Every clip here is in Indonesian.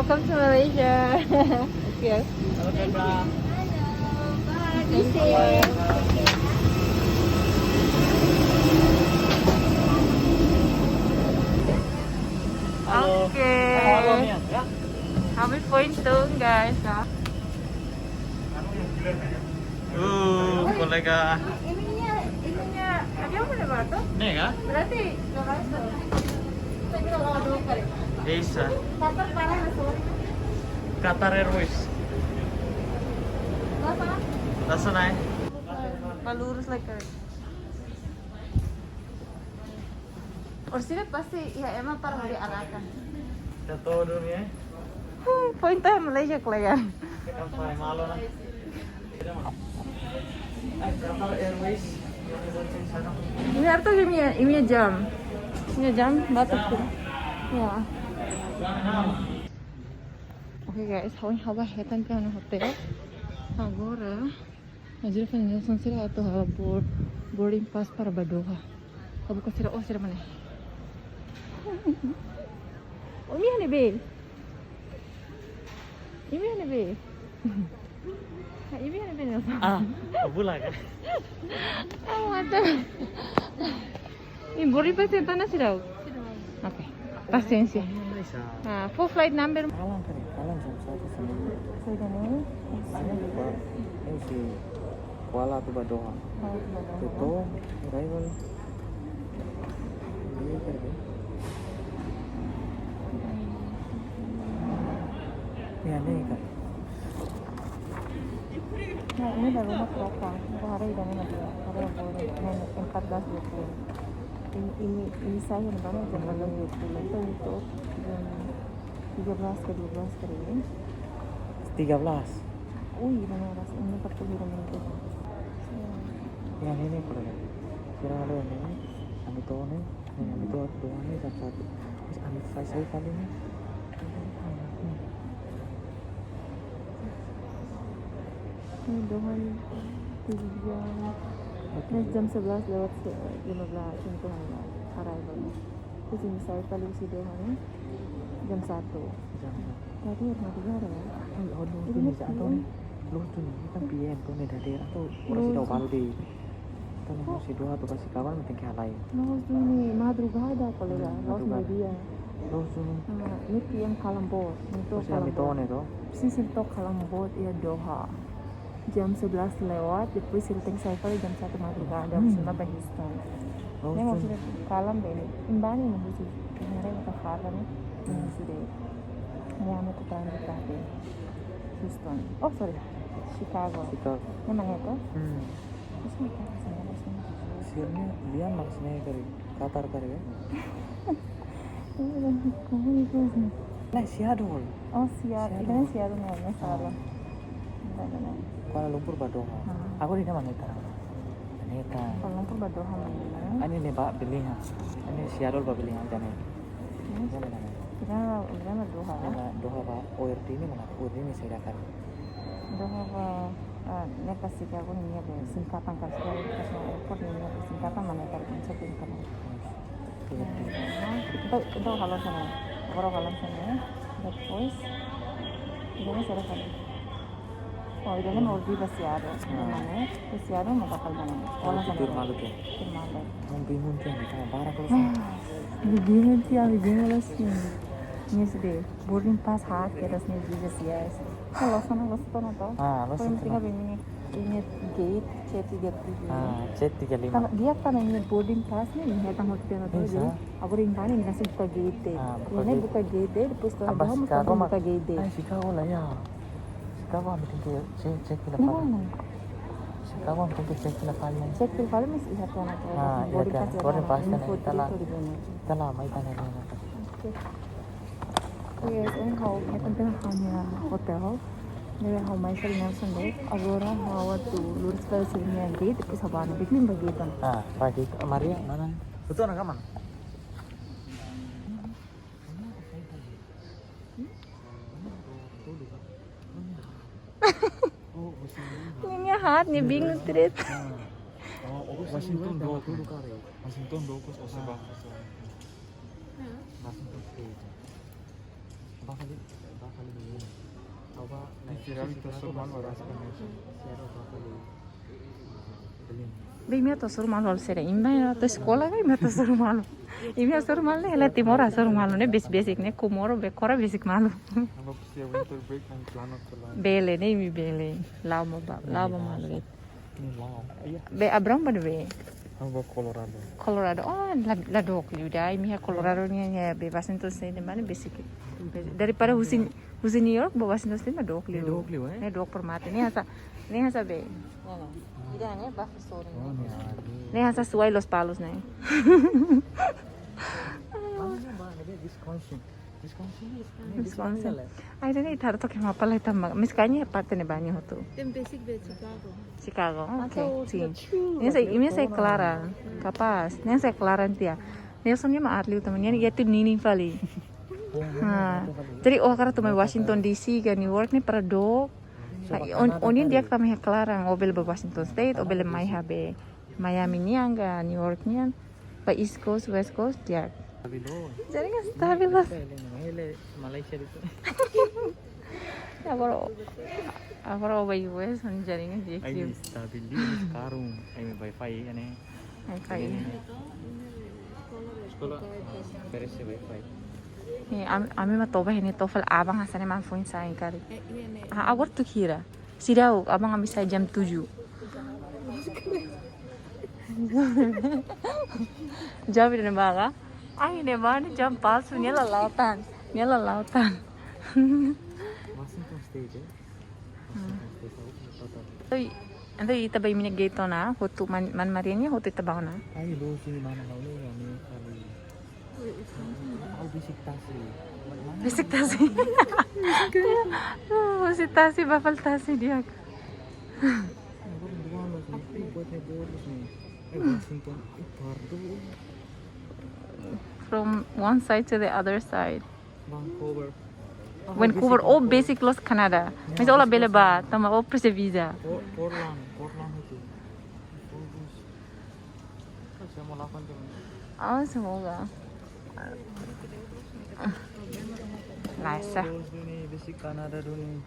Welcome to Malaysia. Yes. Halo Kendra. Thank you. Halo. Oke. Halo Mian, ya. Habis poin tuh guys. Kolega. Ininya, ada yang mana batu? Nih ya? Berarti nggak masuk. Kita bisa lawan dua kali. Bisa. Qatar parah masuk. Qatar Airways. Rasa naik. Lurus lagi. Orsinya pasti ya emang parah diarahkan. Jatuh dunia. Poin tayo Malaysia kalian. Sampai malu na. Qatar Airways. Ini arto ini jam. Ini jam batuk tuh. Ya. Oke guys, haba hetan pe ano hotel. Agora a gente vai fazer um sirato boarding pass para Badoha. Abu ko sira sira mana. Umi hane be. Ini hane be. Ini hane be nasa. Bulan kan? Mata. Ini boarding pass itu na sira. Oke. Paciência. Full flight number. Kalang jam 1 sendiri. Sudah nih. Ini si Kuala tu Badoha. Itu arrival. Ini kan? Ya nih kan. Nah ini baru rumah Proka. Itu hari dan ini dia. Hari yang boleh. Yang 14.20. Ini saya yang baru jam 14.20. Itu jam 13 ke 12 kali ini. 13. Uy, benar ini 40 menit. Yang ini kolega. Kira ada ini. Kami tahu nih. Kami tahu doang nih satu. Terus kami selesai kali ini. Ini doang 7 jam. Ini jam 11 lewat 15 sentuhan lah arrival. Terus ini saya kali si doang jam 1. Tadi rumah negara ya. Oh, lucu nih atau nih. Lucu nih, ini kan PM tuh nih daerah tuh orang si tahu baru deh. Kita mau si dua tuh kasih kawan penting kayak lain. Lucu nih, madrugada kolega, los media. Lucu nih. Ini PM Kalambot. Terus yang itu nih tuh. Sisi itu Kalambot ya Doha. Jam 11 lewat, depois silting saya kali jam 1 madrugada, bersama Pakistan. Ini mau sudah kalam deh, imbani mau sih. Kemarin kita kalah nih, ini sudah. Ini ame tutang di kafe. Houston. Oh sorry, Chicago. Ini mana itu? Terus apa sana sini? Sirnya dia maksudnya kali Qatar kali ya? Kamu itu sih. Nah Seattle. Oh Seattle, ini Seattle namanya salah. Benar. Kuala Lumpur Badoha. Aku di mana itu? Neta. Kuala Lumpur Badoha mana? Ini nih Pak pilihan. Ini Seattle Pak pilihan jangan. Kita Doha. Doha Pak. ORD ini mana? ORD ini saya dapat. Doha ini pasti aku ini ada singkatan kan sekali pas mau airport ini ada singkatan mana kalau masukin kan. Kita kalau sana, kalau sana, that voice, ini saya dapat. Oh, ini mau di Seattle. Mana? Seattle mau bakal mana? Kalau sana. Malu tuh. Malu. Mau bingung tuh kita barak terus. Bingung sih. Ini sudah boarding pass hak ya rasanya juga sih ya. Kalau sana lost atau? Lost. Kalau tinggal ini gate C35. C35. Kalau dia kan ini boarding pass nih, ini datang hotel atau jadi aku ringkan ini kasih buka gate. Ini buka gate, terus kalau dia mau buka gate. Chicago lah ya. Chicago ambil tinggi cek kita Mana? Chicago ambil tinggi cek kita kali. Cek kalau masih lihat kan atau boarding pass kan ini. Kita lama itu nih. Yes, ini how penting hanya hotel. Jadi how mai sering sendiri. Agora how tu lurus ke sini gate, terus apa nih bikin begitu. Pagi Maria mana? Betul nak mana? Ini hat nih bingung terus. Washington 20 kali. Washington 20 Osaka. Washington 8. Apa kali? bakal ini. Apa? Dikira itu Sulman orang Siapa bakal ini? Belum. Bimi atau suruh malu sere, imba atau sekolah kan atau suruh malu. Imi suruh malu, hela timur suruh malu ne basic ne kumoro be kora basic malu. Apa sih winter break yang planet jalan? Bele ne imi bele, lama malu itu. Ini mau. Iya. Be abram pada be. Apa Colorado? Colorado, oh la dok liuda, imi ha Colorado ni ya bebas itu sih ne mana basic. Daripada Husin New York bebas itu sih mah dok liu. Dok liu, eh? Ne dok permati ni hasa be. Tidak ne buffet store. Oh, ni ada. Ne hasa suai los palos ne. Wisconsin. Ay, dene itar to que mapa la tamba. Miskanya parte ne banyo hoto. Tem basic de Chicago. Chicago, okay. Sí. Ini saya Clara. Capaz. Ini saya Clara tia. Nelson ni ma atli utama ni yaitu nini fali. Ha. Jadi kara tu Washington DC ke New York ni para dog. Onin dia kami Clara obel be Washington State, obel mai habe Miami ni anga New York ni an. Pa East Coast, West Coast dia. Jadi kan stabil lah. Malaysia itu. Agora vai US on jaringan dia. Ini stabil di sekarang. Ini wifi ini. Wifi. Sekolah beres wifi. Ami mah toba ini tofel abang asane man phone sain kari. Agora tu kira. Sirau abang ambil saya jam 7. Jam ini baga. Ay, ne ba ni jam palsu ni la lautan. Washington State. Ando ita ba imine gate na hotu man marianya hotu ita ba na. Ay, lo sini mana mau ni kami kali. Aku bisik tasi. Bisik tasi bafal tasi dia. Washington itu From one side to the other side. Vancouver. Oh, basic los Canada. Mas ola bele ba, tama o prese visa. Portland itu. Saya mau lakukan Oh, semoga. Nice. Ini basic Canada dulu.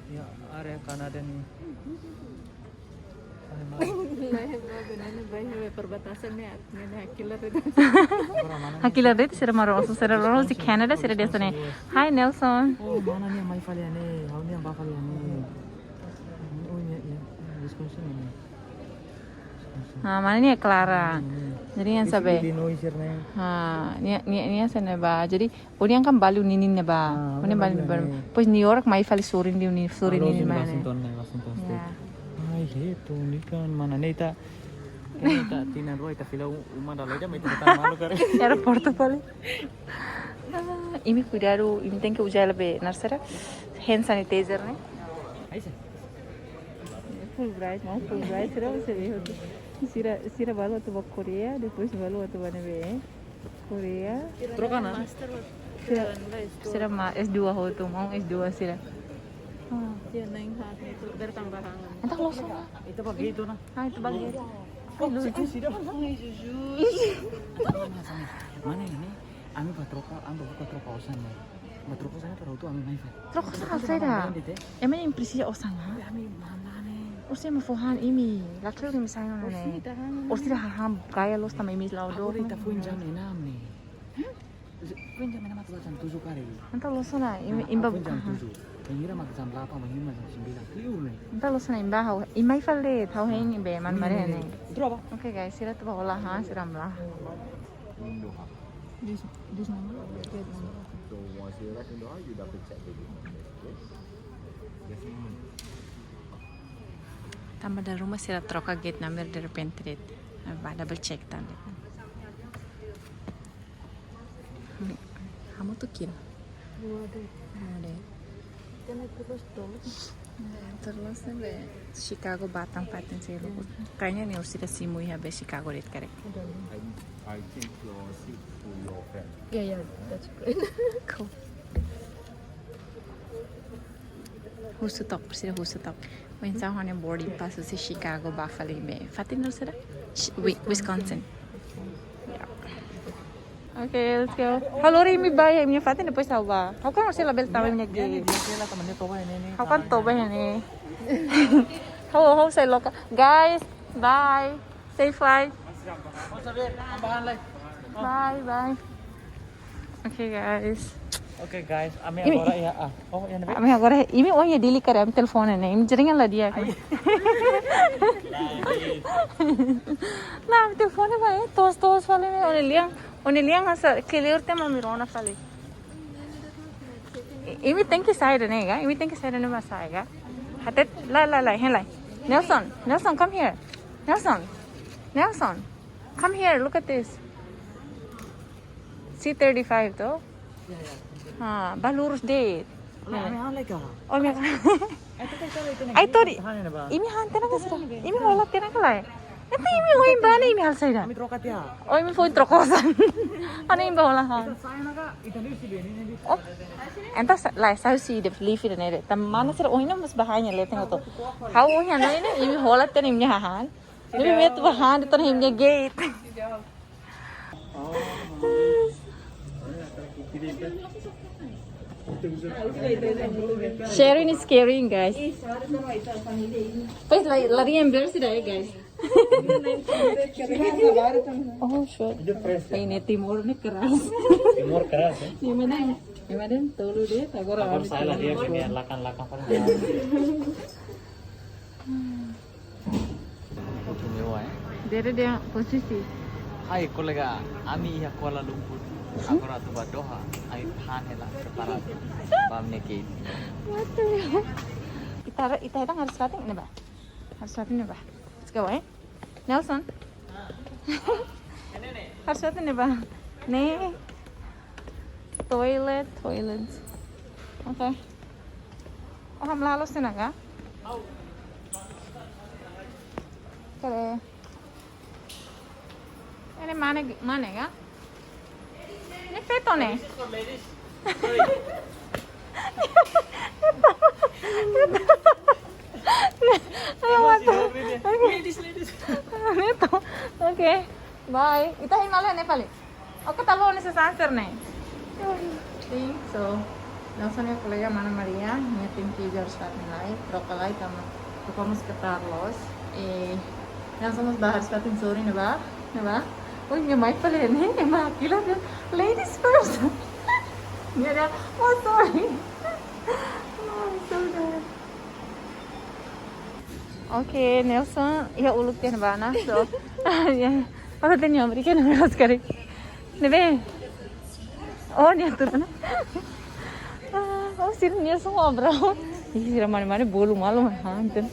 Ya, area Canada nih. Perbatasan ni killer itu. Hakila date sira maro sira rolo si Canada sira desa ne. Hi Nelson. Oh, mana nih yang mai falian nih? How nih yang bakal nih? Oh, ini Wisconsin ini. Mana ni Clara. Jadi yang sabe. Illinois sirna. Ni sana ba. Jadi oni yang kan balu ninin ne ba. Oni balu ba. Pues New York mai fali surin di uni surin ni mana. Washington State. Ay, itu ni kan mana nih ta? Kita tinan roy ta filau uma da loida mai ta malu kare. Aeroporto pale. Imi cuidado, imi tem que usar be narsera hand sanitizer ne. Aí sih. Full bright será você vê. Sira balu atau Korea, depois balu atau mana be. Korea. Trocana. Sira S2 ho tu mau S2 sira. Dia naik hat itu bertambahan. Entah lo sana. Itu bagi itu nah. Itu bagi. Lu sih dah. Mana ini? Ami patroka, ambo buka troka osan nih. Patroka sana taruh tu ami naik. Troka sana saya. Emang impresi osan ha? Ami mana nih? Usai mafuhan imi, lakil imi sayang ne. Usai haham kaya los tamai mis laudo. Aku kita pun jam 6 nih. Pun jam 6 atau jam 7 kali. Entah lo sana, imba. Pun jam 7. Pengira mak jam 8, pengira jam 9. Liur nih. Entah lo sana imba hau. Imai falle, tahu ini be man mare ne. Itu apa? Okay guys, sila tu bawa ha, siram lah. This number. So once you write in Doha, you double check the date. Yes. Tambah dari rumah sila troca gate number dari pentret. Bah double check tanda. Kamu tuh kira? Ada. Jangan terus terus. Terus sampai Chicago Batang paten saya lupa. Kayaknya nih sudah simu ya be Chicago deh correct. I think your seat to your friend. Yeah, that's great. Cool. Who's to talk? Sila who's to talk? When sa hone boarding pass sa Chicago Buffalo be. Fatin no sila? Wisconsin. Yeah. Okay, let's go. Hello, Remy, bye. Minha fatin depois salva. How kan você label tahu minha Dia ni gay? dia kira teman dia toba ini. How kan to ba ini? How say loka. Guys, bye. Safe flight. Oh sabi, ambahan lai. Bye, bye. Okay, guys. Okay guys, ami agora ya. Oh, yan na. Kami agora imi onya dili kare am telefone ne. Imi jaringan lah dia. Nah, telefone ba eh tos fale ne oneliang hasa clear te mami rona fale. Imi thank you side ne ga. Imi thank you side ne masa ga. Hatet la hen lai. Nelson come here. Nelson come here, look at this. C35 to. Ha, balurus date. Ami halay ka. Oh, may Ito I thought Hanin na ba? imi hante na kasi. Imi wala tina kalay. Ito imi hoy ba na imi halsay na. Ami trokat ya. Oh, imi phone trokosan. Ano imi ba wala han? Sayang na ka. Ito ni si Benny ni. Oh. Enta lai sao si de leaf ida nere. Tamana sir oina mas bahanya leteng to. How oina na ina imi wala tina imi hahan. Imi met bahan ito na imi gate. Sharing is caring, guys. Pues lari embarrassed dai, guys. Oh, sure. Ini timur ni keras. Timur keras. Gimana? Tolu deh, agora. Agora sai lah dia biar lakan-lakan pa rin. Okay, nyawa eh. Dia posisi. Hai kolega, ami ya Kuala Lumpur. Agora tu ba Doha. Ai han hela para pamne ke. What the hell? Kita harus starting ni ba? Harus starting ni ba? Let's go eh. Nelson. Harus starting ni ba? Ni. Toilet. Okay. Oh, हम लालो से ना का? करे. Ini mana ka? Ini peto ne. Okay. Bye. Ita himala ne pali. Okay, talo ni sa answer ne. So, langsung ya kolega mana Maria, nyetim tiga harus starting live, trokalai kama, vamos ke Carlos. Langsung mas bahas starting sorry ne ba? Oh, minha mãe falei, né? Aquilo é ladies first. Minha oh, sorry. Oh, so good. Okay, Nelson, ya uluk dia bana. So, ya. Apa tadi yang berikan nama sekali? Nebe. Oh, dia turun. Oh, sir Nelson ngobrol. Ih, sir mana-mana bolu malu hanten.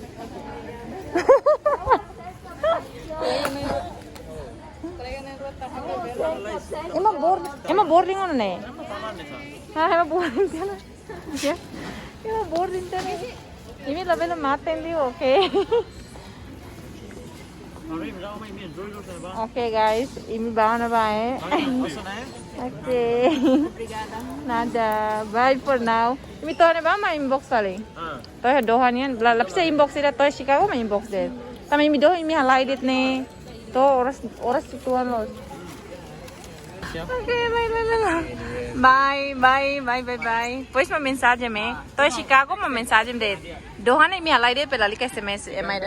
Emang boarding ono ne? Emang boarding sana. Ya. Emang boarding sana. Ini level maten di oke. Oke guys, ini bawa na ba Oke. Nada. Bye for now. Ini to na ba ma inbox paling? To ya Doha niyan. Lapse inbox ida to Chicago ma inbox de. Tama ini Doha ini halai dit ne. To oras tuan lo. Okay, bye. Pois uma mensagem me. Tô em Chicago, uma mensagem de. Doha nem me alai de pela ali que SMS é mais.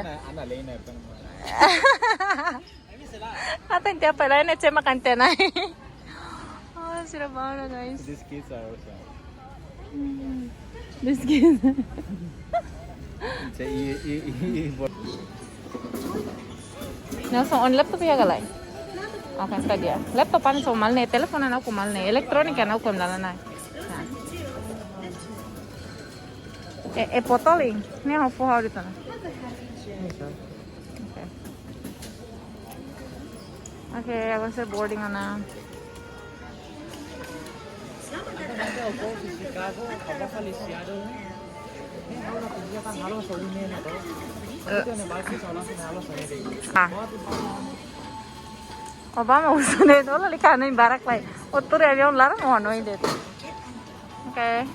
Até então pela ne cema cantena. Oh, sira bana guys. These kids are awesome. This kids. Nelson on laptop ya galai. Okay, está dia. Laptop ano so mal ne, telephone ano ko mal ne, electronic ano ko mal na. Potoling. Ne ho fo dito na. Okay. Okay, I was boarding na. Obama uso de no la kana in barak lai. Otore avion lara mo no ide. Okay.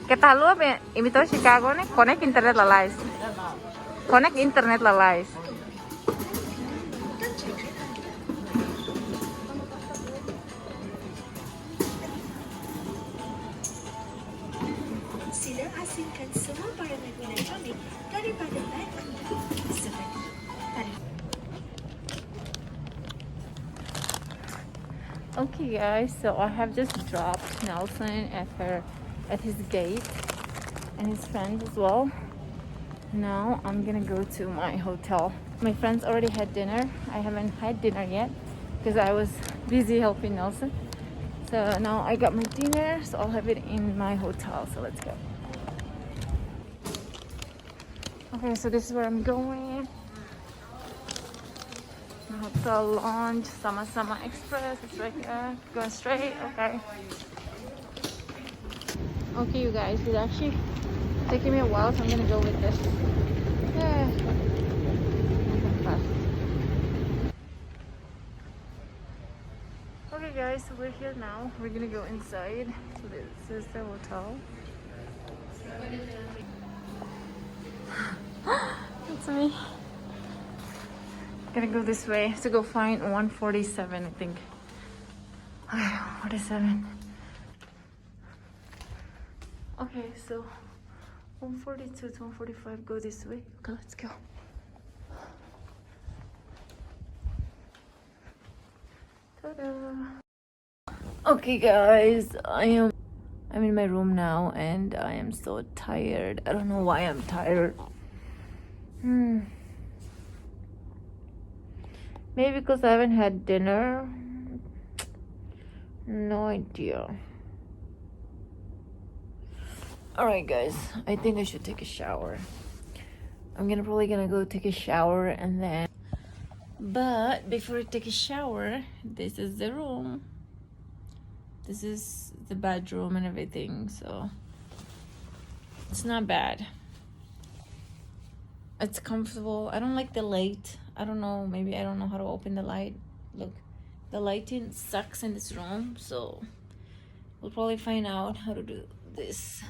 ¿Qué tal lo ve? Invito a Chicago ne connect internet la lais. Connect internet la lais. mengasingkan semua barangan elektronik daripada beg anda seperti tali. Okay guys, so I have just dropped Nelson at his gate and his friends as well. Now I'm gonna go to my hotel. My friends already had dinner. I haven't had dinner yet because I was busy helping Nelson. So now I got my dinner, so I'll have it in my hotel. So let's go. Okay, so this is where I'm going. Hotel Lounge, Sama Express. It's right here. Going straight. Okay. Okay, you guys. It's actually taking me a while, so I'm gonna go with this. Yeah. Fast. Okay, guys. So we're here now. We're gonna go inside. So this is the hotel. That's me. Gonna go this way to go find 147, I think. 47. Okay, so 142 to 145 go this way. Okay, let's go. Ta-da! Okay, guys, I'm in my room now, and I am so tired. I don't know why I'm tired. Maybe because I haven't had dinner. No idea. Alright guys, I think I should take a shower. I'm probably gonna go take a shower and then... But before I take a shower, this is the room. This is the bedroom and everything, so... It's not bad. It's comfortable. I don't like the light. I don't know, maybe I don't know how to open the light. Look, the lighting sucks in this room, so we'll probably find out how to do this.